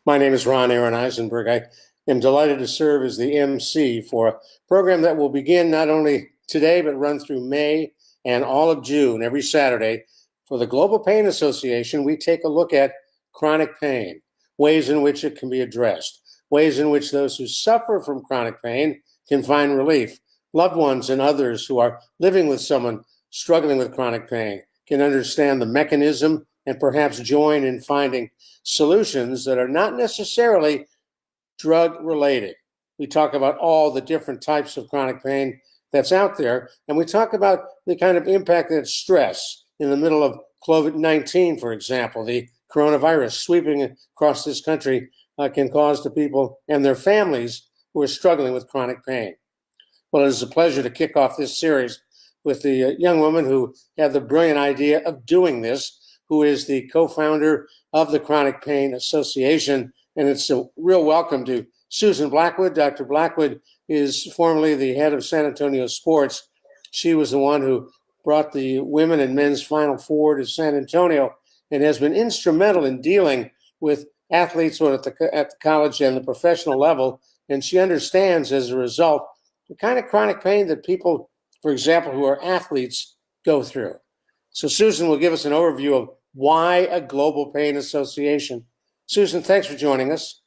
My name is Ron Aaron Eisenberg. I am delighted to serve as the MC for a program that will begin not only today, but run through May and all of June, every Saturday. For the Global Pain Association, we take a look at chronic pain, ways in which it can be addressed, ways in which those who suffer from chronic pain can find relief. Loved ones and others who are living with someone struggling with chronic pain can understand the mechanism and perhaps join in finding solutions that are not necessarily drug related. We talk about all the different types of chronic pain that's out there, and we talk about the kind of impact that stress in the middle of COVID-19, for example, the coronavirus sweeping across this country can cause to people and their families who are struggling with chronic pain. Well, it is a pleasure to kick off this series with the young woman who had the brilliant idea of doing this, who is the co-founder of the Chronic Pain Association. And it's a real welcome to Susan Blackwood. Dr. Blackwood is formerly the head of San Antonio Sports. She was the one who brought the women and men's Final Four to San Antonio and has been instrumental in dealing with athletes at the college and the professional level. And she understands, as a result, the kind of chronic pain that people, for example, who are athletes go through. So Susan will give us an overview of why a Global Pain Association. Susan, thanks for joining us.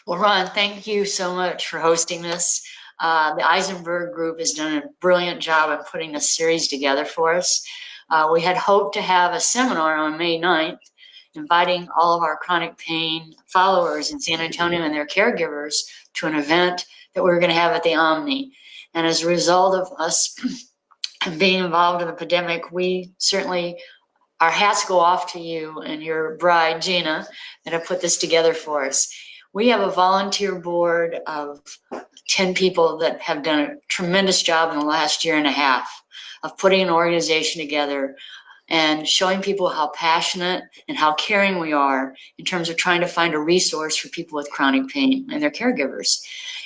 Well, Ron, thank you so much for hosting this. The Eisenberg Group has done a brilliant job of putting this series together for us. We had hoped to have a seminar on May 9th, inviting all of our chronic pain followers in San Antonio and their caregivers to an event that we were going to have at the Omni. And as a result of us being involved in the pandemic, we certainly, our hats go off to you and your bride, Gina, that have put this together for us. We have a volunteer board of 10 people that have done a tremendous job in the last year and a half of putting an organization together and showing people how passionate and how caring we are in terms of trying to find a resource for people with chronic pain and their caregivers.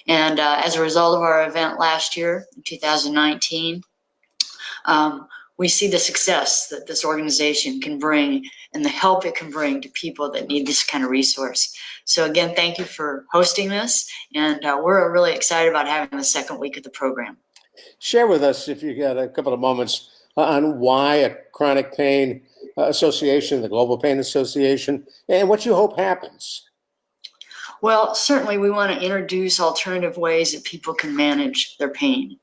And as a result of our event last year, in 2019, we see the success that this organization can bring and the help it can bring to people that need this kind of resource. So again, thank you for hosting this, and we're really excited about having the second week of the program. Share with us, if you got a couple of moments, on why a chronic pain association, the Global Pain Association, and what you hope happens. Well, certainly we want to introduce alternative ways that people can manage their pain.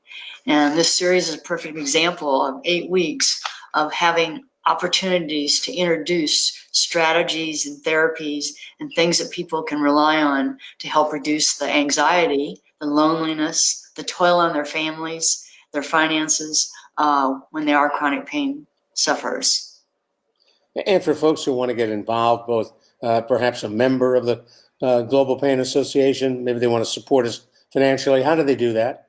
And this series is a perfect example of 8 weeks of having opportunities to introduce strategies and therapies and things that people can rely on to help reduce the anxiety, the loneliness, the toil on their families, their finances when they are chronic pain sufferers. And for folks who want to get involved, both perhaps a member of the Global Pain Association, maybe they want to support us financially, how do they do that?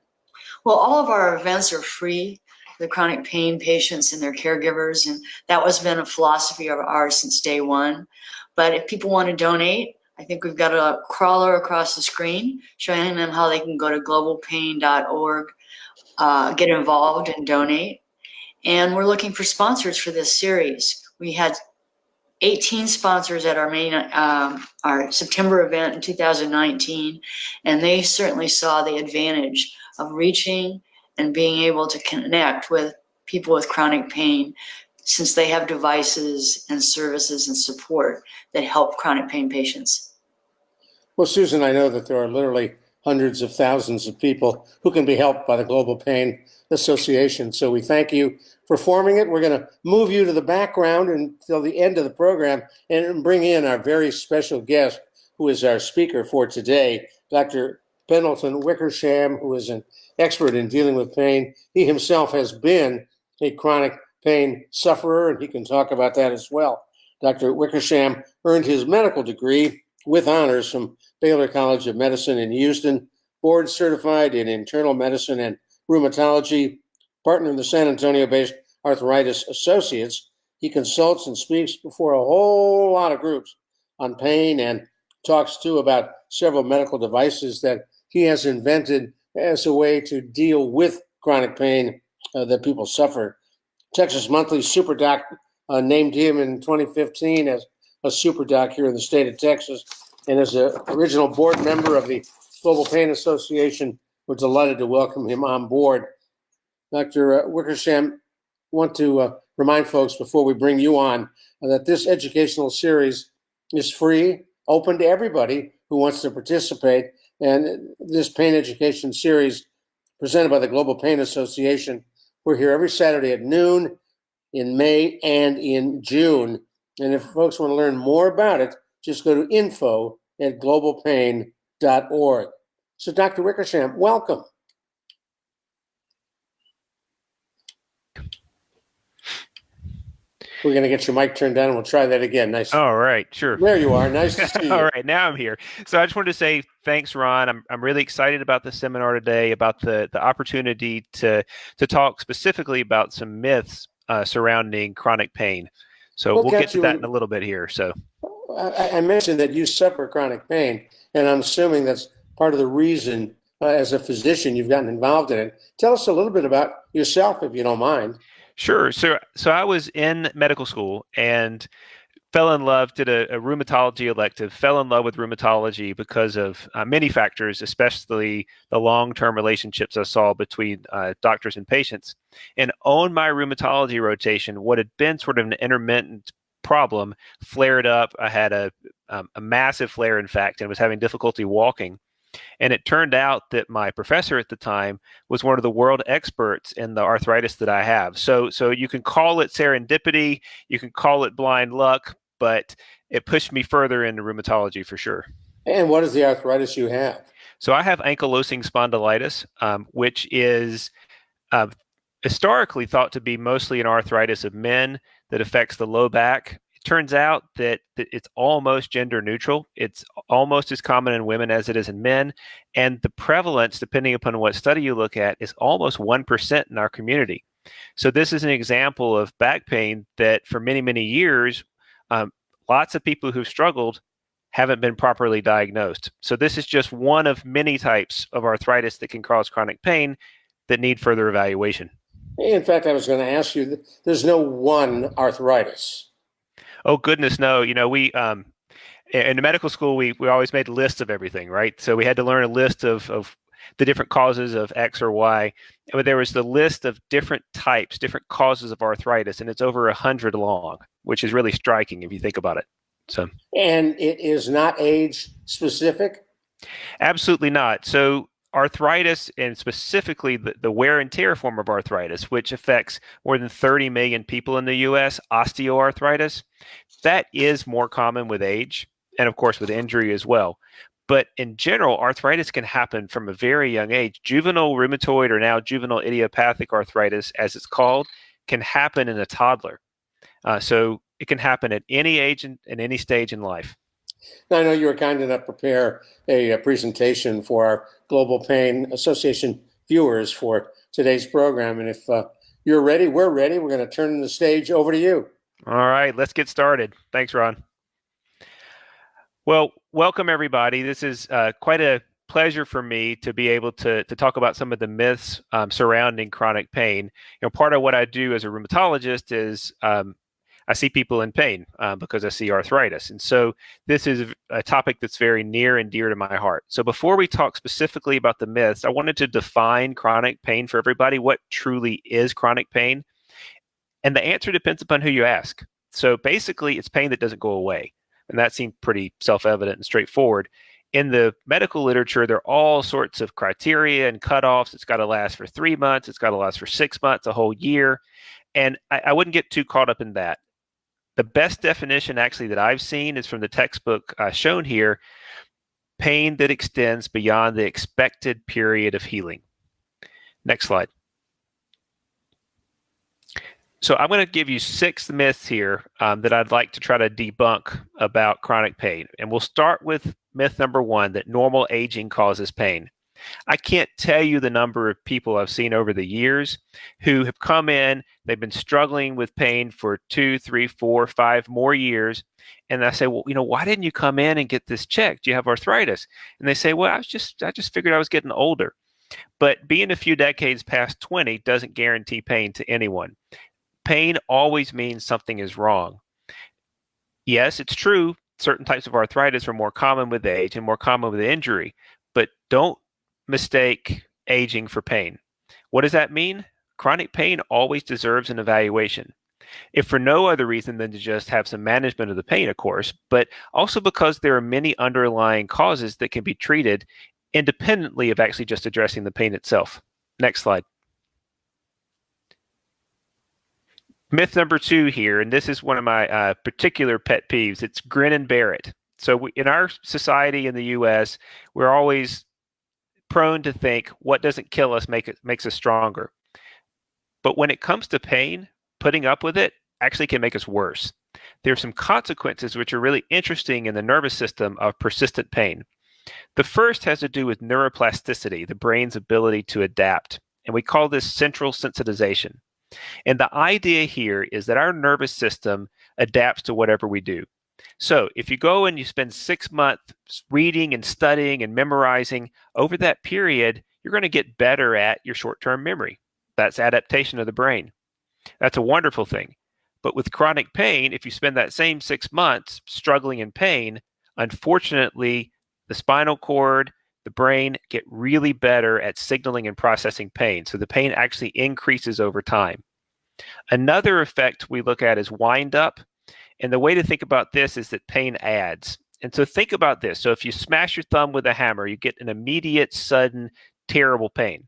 Well, all of our events are free for the chronic pain patients and their caregivers, and that has been a philosophy of ours since day one. But if people want to donate, I think we've got a crawler across the screen showing them how they can go to globalpain.org, get involved and donate. And we're looking for sponsors for this series. We had 18 sponsors at our September event in 2019, and they certainly saw the advantage of reaching and being able to connect with people with chronic pain, since they have devices and services and support that help chronic pain patients. Well, Susan, I know that there are literally hundreds of thousands of people who can be helped by the Global Pain Association. So we thank you for forming it. We're going to move you to the background until the end of the program and bring in our very special guest, who is our speaker for today, Dr. Pendleton Wickersham, who is an expert in dealing with pain. He himself has been a chronic pain sufferer, and he can talk about that as well. Dr. Wickersham earned his medical degree with honors from Baylor College of Medicine in Houston, board certified in internal medicine and rheumatology, partner in the San Antonio-based Arthritis Associates. He consults and speaks before a whole lot of groups on pain and talks too about several medical devices that he has invented as a way to deal with chronic pain that people suffer. Texas Monthly Super Doc named him in 2015 as a super doc here in the state of Texas. and as an original board member of the Global Pain Association, we're delighted to welcome him on board. Dr. Wickersham, want to remind folks before we bring you on that this educational series is free, open to everybody who wants to participate. And this pain education series presented by the Global Pain Association, we're here every Saturday at noon in May and in June. And if folks want to learn more about it, just go to info@globalpain.org. So Dr. Wickersham, welcome. We're going to get your mic turned down and we'll try that again. Nice. All right, sure. There you are. Nice to see you. All right, now I'm here. So I just wanted to say thanks, Ron. I'm really excited about the seminar today, about the opportunity to talk specifically about some myths surrounding chronic pain. So we'll get to that in a little bit here. So I mentioned that you suffer chronic pain, and I'm assuming that's part of the reason as a physician you've gotten involved in it. Tell us a little bit about yourself, if you don't mind. Sure. So I was in medical school and fell in love, did a rheumatology elective, fell in love with rheumatology because of many factors, especially the long-term relationships I saw between doctors and patients. And on my rheumatology rotation, what had been sort of an intermittent problem flared up. I had a massive flare, in fact, and was having difficulty walking. And it turned out that my professor at the time was one of the world experts in the arthritis that I have. So you can call it serendipity, you can call it blind luck, but it pushed me further into rheumatology for sure. And what is the arthritis you have? So I have ankylosing spondylitis, which is historically thought to be mostly an arthritis of men that affects the low back. Turns out that it's almost gender neutral. It's almost as common in women as it is in men. And the prevalence, depending upon what study you look at, is almost 1% in our community. So this is an example of back pain that for many, many years, lots of people who've struggled haven't been properly diagnosed. So this is just one of many types of arthritis that can cause chronic pain that need further evaluation. In fact, I was going to ask you, there's no one arthritis. Oh, goodness, no. You know, we in the medical school, we always made a list of everything, right? So we had to learn a list of the different causes of X or Y. But there was the list of different types, different causes of arthritis, and it's over 100 long, which is really striking if you think about it. So, and it is not age specific? Absolutely not. So arthritis, and specifically the wear and tear form of arthritis, which affects more than 30 million people in the U.S., osteoarthritis, that is more common with age and, of course, with injury as well. But in general, arthritis can happen from a very young age. Juvenile rheumatoid, or now juvenile idiopathic arthritis, as it's called, can happen in a toddler. So it can happen at any age and any stage in life. Now, I know you were kind enough to prepare a presentation for our Global Pain Association viewers for today's program. And if you're ready, we're ready. We're going to turn the stage over to you. All right, let's get started. Thanks, Ron. Well, welcome, everybody. This is quite a pleasure for me to be able to talk about some of the myths surrounding chronic pain. You know, part of what I do as a rheumatologist is I see people in pain because I see arthritis. And so this is a topic that's very near and dear to my heart. So before we talk specifically about the myths, I wanted to define chronic pain for everybody. What truly is chronic pain? And the answer depends upon who you ask. So basically, it's pain that doesn't go away. And that seemed pretty self-evident and straightforward. In the medical literature, there are all sorts of criteria and cutoffs. It's got to last for 3 months. It's got to last for 6 months, a whole year. And I wouldn't get too caught up in that. The best definition actually that I've seen is from the textbook shown here: pain that extends beyond the expected period of healing. Next slide. So I'm going to give you 6 myths here that I'd like to try to debunk about chronic pain. And we'll start with myth number 1, that normal aging causes pain. I can't tell you the number of people I've seen over the years who have come in, they've been struggling with pain for 2, 3, 4, 5 more years. And I say, well, you know, why didn't you come in and get this checked? Do you have arthritis? And they say, well, I just figured I was getting older. But being a few decades past 20 doesn't guarantee pain to anyone. Pain always means something is wrong. Yes, it's true certain types of arthritis are more common with age and more common with injury, but don't mistake aging for pain. What does that mean? Chronic pain always deserves an evaluation, if for no other reason than to just have some management of the pain, of course, but also because there are many underlying causes that can be treated independently of actually just addressing the pain itself. Next slide. Myth number 2 here, and this is one of my particular pet peeves, it's grin and bear it. So in our society in the US, we're always prone to think what doesn't kill us makes us stronger. But when it comes to pain, putting up with it actually can make us worse. There are some consequences which are really interesting in the nervous system of persistent pain. The first has to do with neuroplasticity, the brain's ability to adapt, and we call this central sensitization. And the idea here is that our nervous system adapts to whatever we do. So if you go and you spend 6 months reading and studying and memorizing, over that period, you're going to get better at your short-term memory. That's adaptation of the brain. That's a wonderful thing. But with chronic pain, if you spend that same 6 months struggling in pain, unfortunately, the spinal cord, the brain get really better at signaling and processing pain. So the pain actually increases over time. Another effect we look at is wind up. And the way to think about this is that pain adds. And so think about this. So if you smash your thumb with a hammer, you get an immediate, sudden, terrible pain.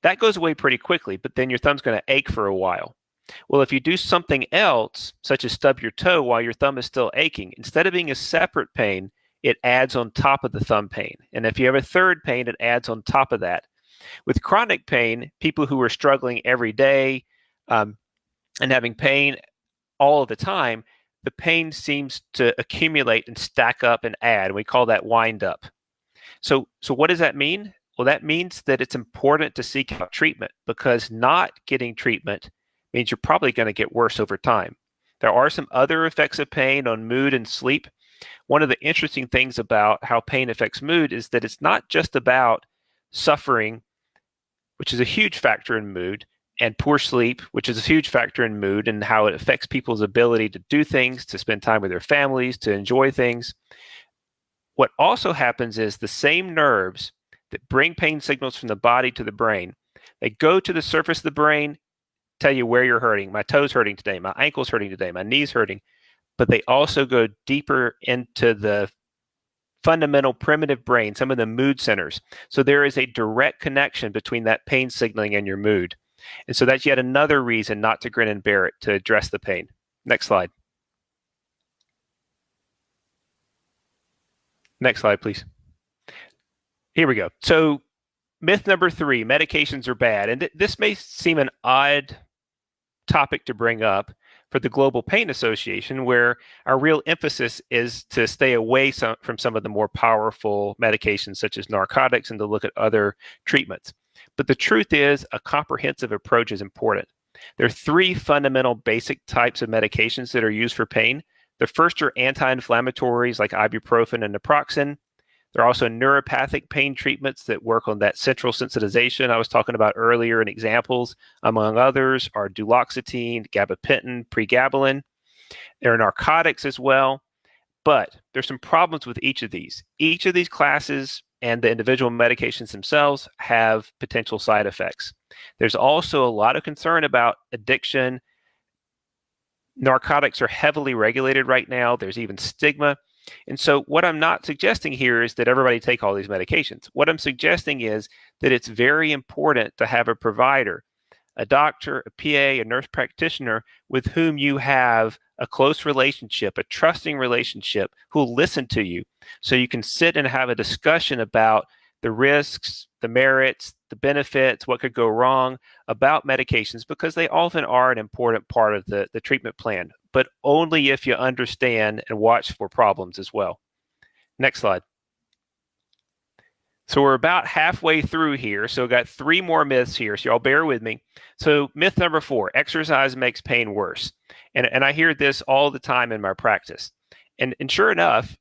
That goes away pretty quickly, but then your thumb's going to ache for a while. Well, if you do something else, such as stub your toe while your thumb is still aching, instead of being a separate pain, it adds on top of the thumb pain. And if you have a third pain, it adds on top of that. With chronic pain, people who are struggling every day and having pain all of the time, the pain seems to accumulate and stack up and add. We call that wind up. So what does that mean? Well, that means that it's important to seek out treatment, because not getting treatment means you're probably going to get worse over time. There are some other effects of pain on mood and sleep. One of the interesting things about how pain affects mood is that it's not just about suffering, which is a huge factor in mood, and poor sleep, which is a huge factor in mood and how it affects people's ability to do things, to spend time with their families, to enjoy things. What also happens is the same nerves that bring pain signals from the body to the brain, they go to the surface of the brain, tell you where you're hurting. My toe's hurting today, my ankle's hurting today, my knee's hurting. But they also go deeper into the fundamental primitive brain, some of the mood centers. So there is a direct connection between that pain signaling and your mood. And so that's yet another reason not to grin and bear it, to address the pain. Next slide. Next slide, please. Here we go. So myth number 3, medications are bad. And this may seem an odd topic to bring up for the Global Pain Association, where our real emphasis is to stay away from some of the more powerful medications such as narcotics and to look at other treatments. But the truth is, a comprehensive approach is important. There are 3 fundamental basic types of medications that are used for pain. The first are anti-inflammatories like ibuprofen and naproxen. There are also neuropathic pain treatments that work on that central sensitization I was talking about earlier, and examples, among others, are duloxetine, gabapentin, pregabalin. There are narcotics as well, but there's some problems with each of these. Each of these classes and the individual medications themselves have potential side effects. There's also a lot of concern about addiction. Narcotics are heavily regulated right now. There's even stigma. And so what I'm not suggesting here is that everybody take all these medications. What I'm suggesting is that it's very important to have a provider, a doctor, a PA, a nurse practitioner with whom you have a close relationship, a trusting relationship, who'll listen to you so you can sit and have a discussion about the risks, the merits, the benefits, what could go wrong about medications, because they often are an important part of the treatment plan, but only if you understand and watch for problems as well. Next slide. So we're about halfway through here. So we've got 3 more myths here. So y'all bear with me. So myth number 4, exercise makes pain worse. And I hear this all the time in my practice. And sure enough,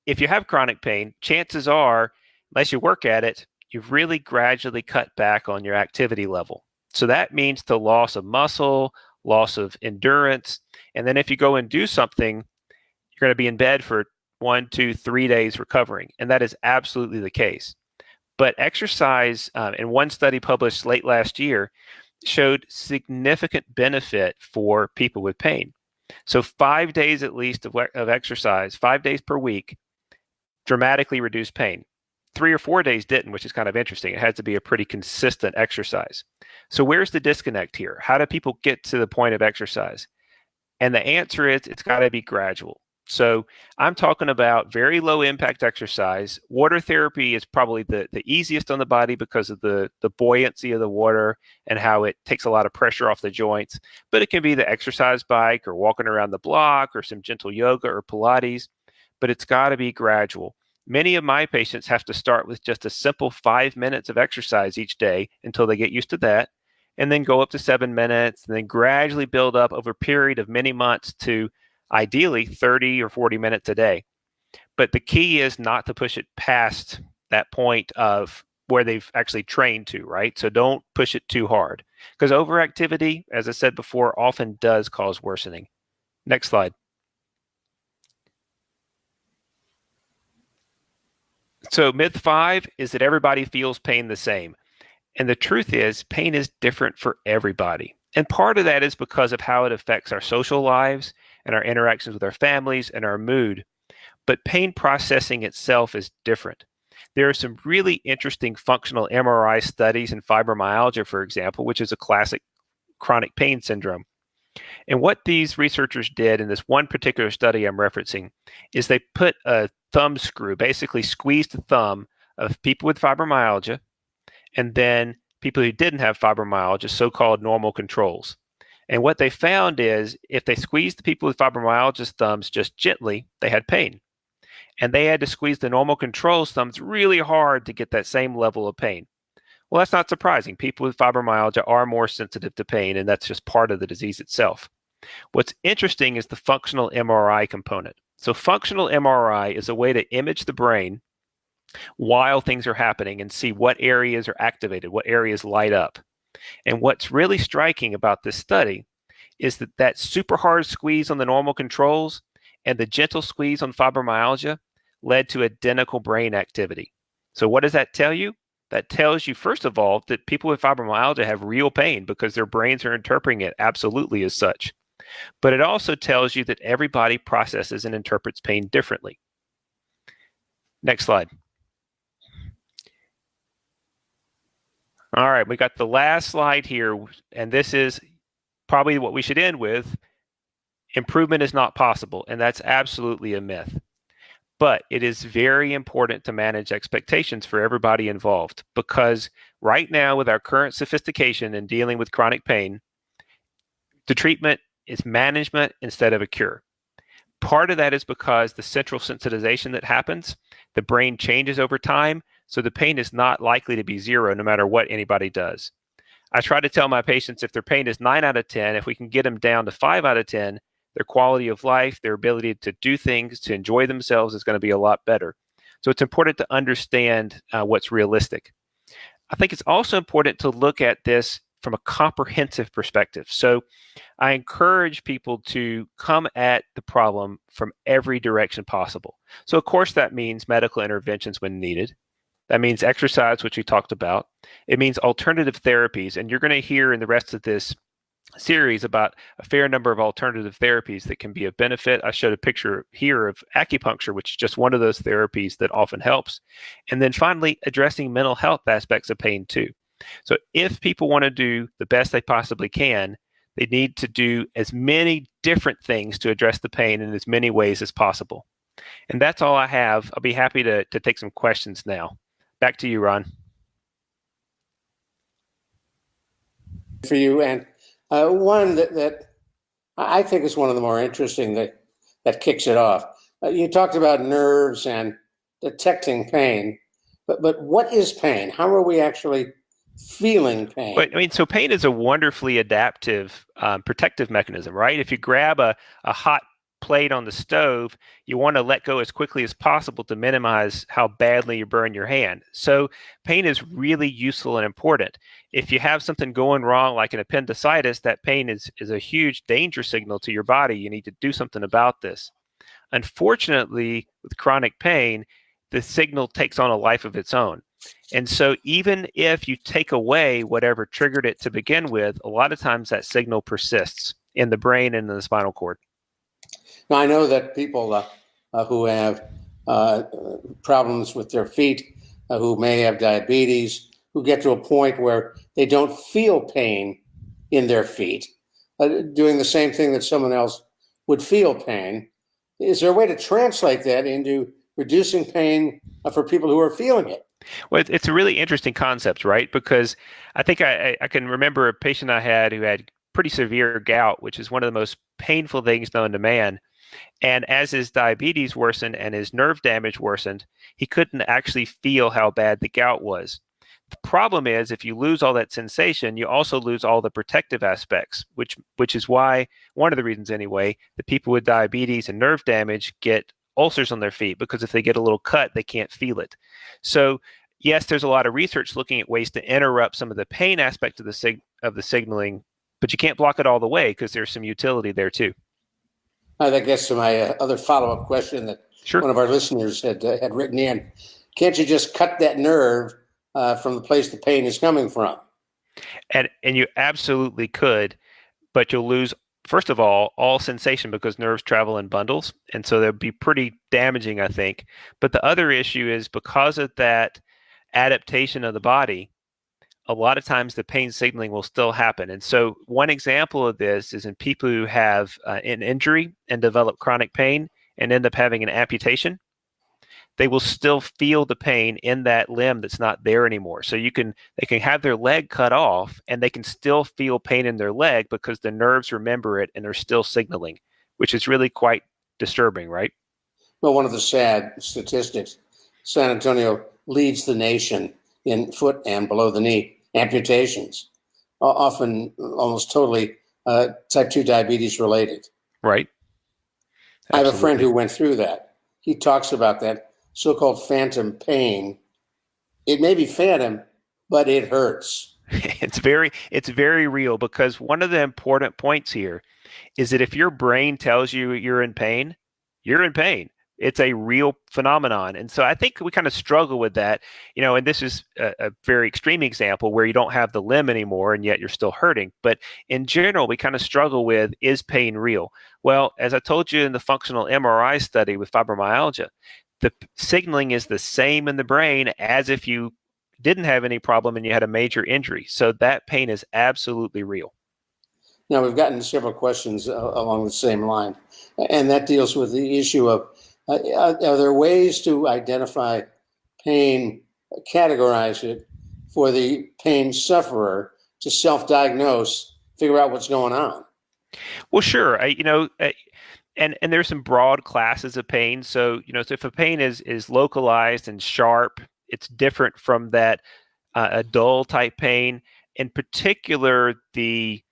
if you have chronic pain, chances are, unless you work at it, you've really gradually cut back on your activity level. So that means the loss of muscle, loss of endurance. And then if you go and do something, you're going to be in bed for 1, 2, 3 days recovering. And that is absolutely the case. But exercise, in one study published late last year, showed significant benefit for people with pain. So 5 days at least of exercise, 5 days per week, dramatically reduced pain. 3 or 4 days didn't, which is kind of interesting. It had to be a pretty consistent exercise. So where's the disconnect here? How do people get to the point of exercise? And the answer is it's got to be gradual. So I'm talking about very low impact exercise. Water therapy is probably the easiest on the body because of the buoyancy of the water and how it takes a lot of pressure off the joints. But it can be the exercise bike or walking around the block or some gentle yoga or Pilates. But it's got to be gradual. Many of my patients have to start with just a simple 5 minutes of exercise each day until they get used to that, and then go up to 7 minutes, and then gradually build up over a period of many months to ideally 30 or 40 minutes a day. But the key is not to push it past that point of where they've actually trained to, right? So don't push it too hard, because overactivity, as I said before, often does cause worsening. Next slide. So myth 5 is that everybody feels pain the same. And the truth is, pain is different for everybody. And part of that is because of how it affects our social lives and our interactions with our families and our mood. But pain processing itself is different. There are some really interesting functional MRI studies in fibromyalgia, for example, which is a classic chronic pain syndrome. And what these researchers did in this one particular study I'm referencing is they put a thumb screw, basically squeezed the thumb of people with fibromyalgia, and then people who didn't have fibromyalgia, so-called normal controls. And what they found is if they squeezed the people with fibromyalgia's thumbs just gently, they had pain. And they had to squeeze the normal control's thumbs really hard to get that same level of pain. Well, that's not surprising. People with fibromyalgia are more sensitive to pain, and that's just part of the disease itself. What's interesting is the functional MRI component. So functional MRI is a way to image the brain while things are happening and see what areas are activated, what areas light up. And what's really striking about this study is that super hard squeeze on the normal controls and the gentle squeeze on fibromyalgia led to identical brain activity. So what does that tell you? That tells you, first of all, that people with fibromyalgia have real pain because their brains are interpreting it absolutely as such. But it also tells you that everybody processes and interprets pain differently. Next slide. All right, we got the last slide here, and this is probably what we should end with. Improvement is not possible, and that's absolutely a myth. But it is very important to manage expectations for everybody involved, because right now, with our current sophistication in dealing with chronic pain, the treatment is management instead of a cure. Part of that is because the central sensitization that happens, the brain changes over time, so the pain is not likely to be zero no matter what anybody does. I try to tell my patients if their pain is 9 out of 10, if we can get them down to 5 out of 10, their quality of life, their ability to do things, to enjoy themselves is going to be a lot better. So it's important to understand what's realistic. I think it's also important to look at this from a comprehensive perspective. So I encourage people to come at the problem from every direction possible. So of course that means medical interventions when needed. That means exercise, which we talked about. It means alternative therapies, and you're going to hear in the rest of this series about a fair number of alternative therapies that can be of benefit. I showed a picture here of acupuncture, which is just one of those therapies that often helps. And then finally, addressing mental health aspects of pain too. So if people want to do the best they possibly can, they need to do as many different things to address the pain in as many ways as possible. And that's all I have. I'll be happy to take some questions now. Back to you, Ron. For you, and one that I think is one of the more interesting that kicks it off. You talked about nerves and detecting pain, but what is pain? How are we actually feeling pain? But I mean, so pain is a wonderfully adaptive, protective mechanism, right? If you grab a hot plate on the stove, you want to let go as quickly as possible to minimize how badly you burn your hand. So pain is really useful and important. If you have something going wrong, like an appendicitis, that pain is a huge danger signal to your body. You need to do something about this. Unfortunately, with chronic pain, the signal takes on a life of its own. And so even if you take away whatever triggered it to begin with, a lot of times that signal persists in the brain and in the spinal cord. Now, I know that people who have problems with their feet, who may have diabetes, who get to a point where they don't feel pain in their feet, doing the same thing that someone else would feel pain. Is there a way to translate that into reducing pain for people who are feeling it? Well, it's a really interesting concept, right? Because I think I can remember a patient I had who had pretty severe gout, which is one of the most painful things known to man. And as his diabetes worsened and his nerve damage worsened, he couldn't actually feel how bad the gout was. The problem is, if you lose all that sensation, you also lose all the protective aspects, which is why, one of the reasons anyway, that people with diabetes and nerve damage get ulcers on their feet, because if they get a little cut, they can't feel it. So yes, there's a lot of research looking at ways to interrupt some of the pain aspect of the signaling, but you can't block it all the way because there's some utility there too. That gets to my other follow-up question that Sure. one of our listeners had written in. Can't you just cut that nerve from the place the pain is coming from? And you absolutely could, but you'll lose, first of all sensation, because nerves travel in bundles, and so they'll be pretty damaging, I think. But the other issue is, because of that adaptation of the body, a lot of times the pain signaling will still happen. And so one example of this is in people who have an injury and develop chronic pain and end up having an amputation. They will still feel the pain in that limb that's not there anymore. So they can have their leg cut off and they can still feel pain in their leg because the nerves remember it and are still signaling, which is really quite disturbing, right? Well, one of the sad statistics, San Antonio leads the nation in foot and below the knee amputations, often almost totally type 2 diabetes related. Right. Absolutely. I have a friend who went through that. He talks about that so-called phantom pain. It may be phantom, but it hurts. It's very real, because one of the important points here is that if your brain tells you you're in pain, you're in pain. It's a real phenomenon. And so I think we kind of struggle with that, and this is a very extreme example where you don't have the limb anymore and yet you're still hurting. But in general, we kind of struggle with, is pain real? Well, as I told you in the functional MRI study with fibromyalgia, the signaling is the same in the brain as if you didn't have any problem and you had a major injury. So that pain is absolutely real. Now, we've gotten several questions along the same line, and that deals with the issue of, are there ways to identify pain, categorize it for the pain sufferer to self-diagnose, figure out what's going on? Well, sure. And there's some broad classes of pain. So, so if a pain is localized and sharp, it's different from that a dull type pain. In particular, the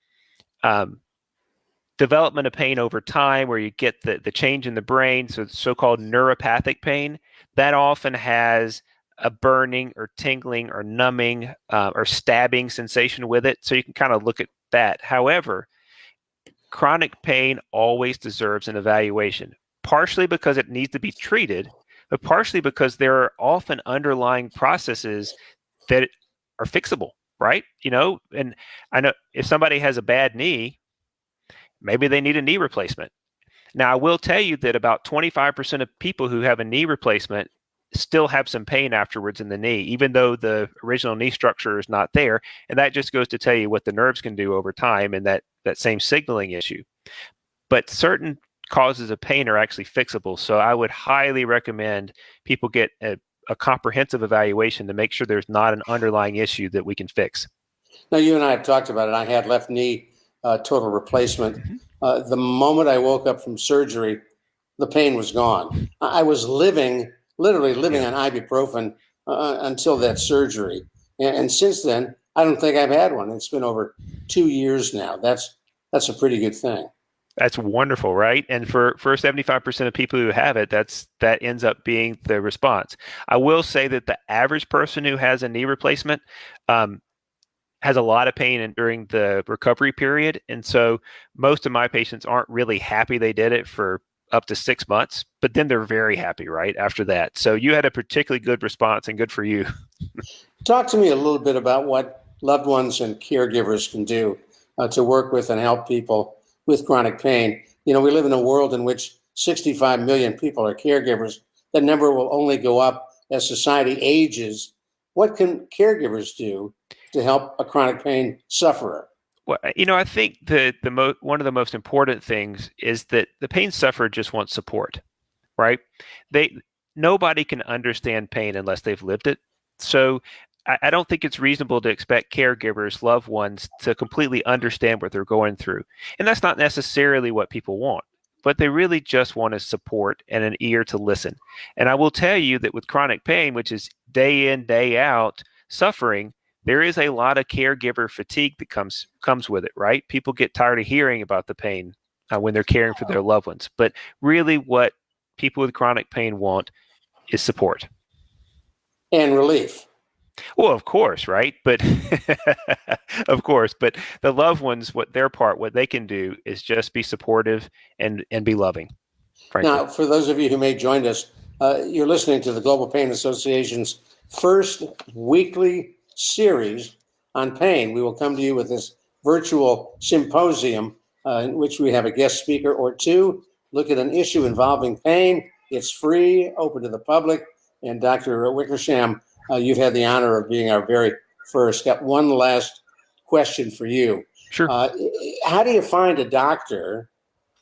development of pain over time, where you get the change in the brain, so so-called neuropathic pain, that often has a burning or tingling or numbing or stabbing sensation with it. So you can kind of look at that. However, chronic pain always deserves an evaluation, partially because it needs to be treated, but partially because there are often underlying processes that are fixable, right? And I know if somebody has a bad knee, maybe they need a knee replacement. Now, I will tell you that about 25% of people who have a knee replacement still have some pain afterwards in the knee, even though the original knee structure is not there. And that just goes to tell you what the nerves can do over time and that same signaling issue. But certain causes of pain are actually fixable. So I would highly recommend people get a comprehensive evaluation to make sure there's not an underlying issue that we can fix. Now, you and I have talked about it. I had left knee total replacement. The moment I woke up from surgery, the pain was gone. I was literally living on ibuprofen until that surgery. And since then, I don't think I've had one. It's been over 2 years now. That's a pretty good thing. That's wonderful, right? And for 75% of people who have it, that ends up being the response. I will say that the average person who has a knee replacement has a lot of pain during the recovery period. And so most of my patients aren't really happy they did it for up to 6 months, but then they're very happy, right, after that. So you had a particularly good response, and good for you. Talk to me a little bit about what loved ones and caregivers can do to work with and help people with chronic pain. We live in a world in which 65 million people are caregivers. That number will only go up as society ages. What can caregivers do to help a chronic pain sufferer? Well, I think one of the most important things is that the pain sufferer just wants support, right? Nobody can understand pain unless they've lived it. So I don't think it's reasonable to expect caregivers, loved ones, to completely understand what they're going through. And that's not necessarily what people want. What they really just want is support and an ear to listen. And I will tell you that with chronic pain, which is day in, day out suffering, there is a lot of caregiver fatigue that comes with it, right? People get tired of hearing about the pain when they're caring for their loved ones. But really what people with chronic pain want is support. And relief. Well, of course, right? But of course, but the loved ones, what they can do is just be supportive and be loving. Frankly. Now, for those of you who may join us, you're listening to the Global Pain Association's first weekly series on pain. We will come to you with this virtual symposium in which we have a guest speaker or two, look at an issue involving pain. It's free, open to the public. And Dr. Wickersham, you've had the honor of being our very first. Got one last question for you. Sure. How do you find a doctor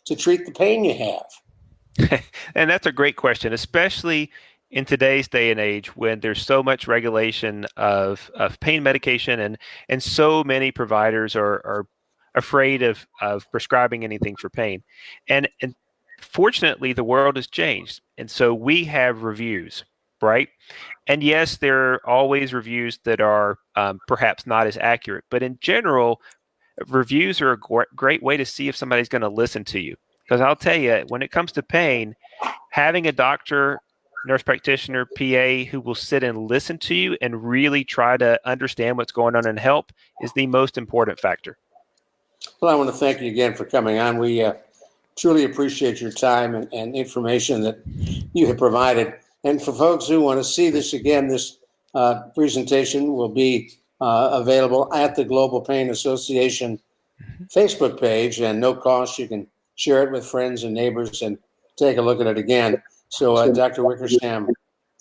to treat the pain you have? And that's a great question, especially in today's day and age when there's so much regulation of pain medication and so many providers are afraid of prescribing anything for pain. And fortunately, the world has changed. And so we have reviews, right? And yes, there are always reviews that are perhaps not as accurate, but in general, reviews are a great way to see if somebody's going to listen to you. Because I'll tell you, when it comes to pain, having a doctor, nurse practitioner, PA who will sit and listen to you and really try to understand what's going on and help is the most important factor. Well, I want to thank you again for coming on. We truly appreciate your time and information that you have provided. And for folks who want to see this again, this presentation will be available at the Global Pain Association Facebook page, and no cost. You can share it with friends and neighbors and take a look at it again. So, Dr. Wickersham,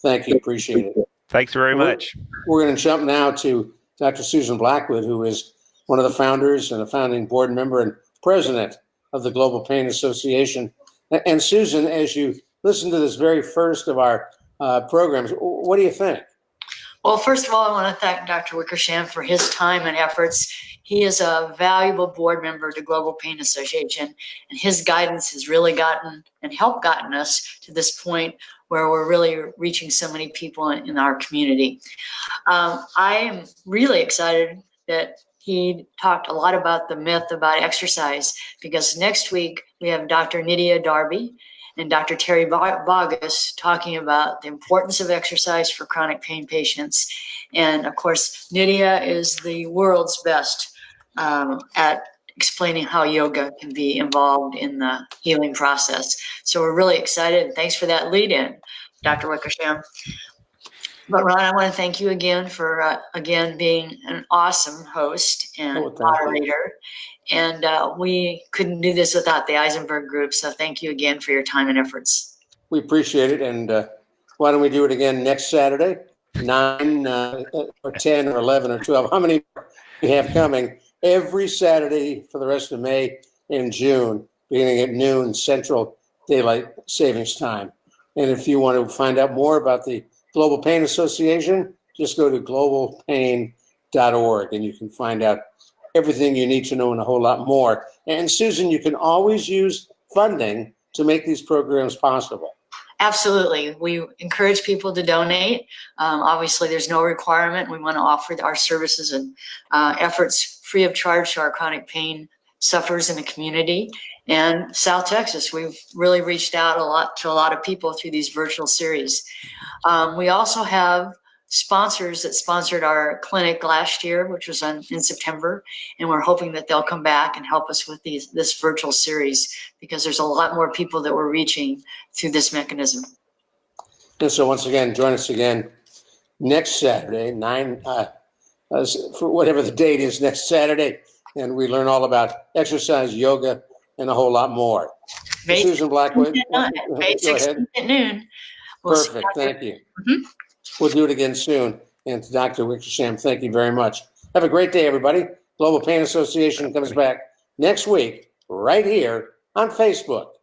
thank you. Appreciate it. Thanks very much. We're going to jump now to Dr. Susan Blackwood, who is one of the founders and a founding board member and president of the Global Pain Association. And Susan, as you listen to this very first of our programs, what do you think? Well, first of all, I want to thank Dr. Wickersham for his time and efforts. He is a valuable board member of the Global Pain Association, and his guidance has really gotten us to this point where we're really reaching so many people in our community. I am really excited that he talked a lot about the myth about exercise, because next week we have Dr. Nydia Darby and Dr. Terry Bogus talking about the importance of exercise for chronic pain patients. And of course, Nydia is the world's best at explaining how yoga can be involved in the healing process. So we're really excited. Thanks for that lead in, Dr. Wickersham. But Ron, I want to thank you again for, again, being an awesome host and moderator. And we couldn't do this without the Eisenberg Group. So thank you again for your time and efforts. We appreciate it. And why don't we do it again next Saturday, 9 or 10 or 11 or 12? How many we have coming? Every Saturday for the rest of May and June, beginning at noon Central Daylight Savings Time. And if you want to find out more about the Global Pain Association, just go to globalpain.org and you can find out everything you need to know and a whole lot more. And Susan, you can always use funding to make these programs possible. Absolutely. We encourage people to donate. Obviously, there's no requirement. We want to offer our services and efforts free of charge to our chronic pain sufferers in the community. And South Texas, we've really reached out to a lot of people through these virtual series. We also have sponsors that sponsored our clinic last year, which was in September. And we're hoping that they'll come back and help us with this virtual series, because there's a lot more people that we're reaching through this mechanism. And so once again, join us again next Saturday, for whatever the date is next Saturday. And we learn all about exercise, yoga, and a whole lot more. May Susan Blackwood, 16th May go ahead. 16th at noon. We'll see Perfect, thank you. Mhm. We'll do it again soon. And to Dr. Wickersham, thank you very much. Have a great day, everybody. Global Pain Association comes back next week, right here on Facebook.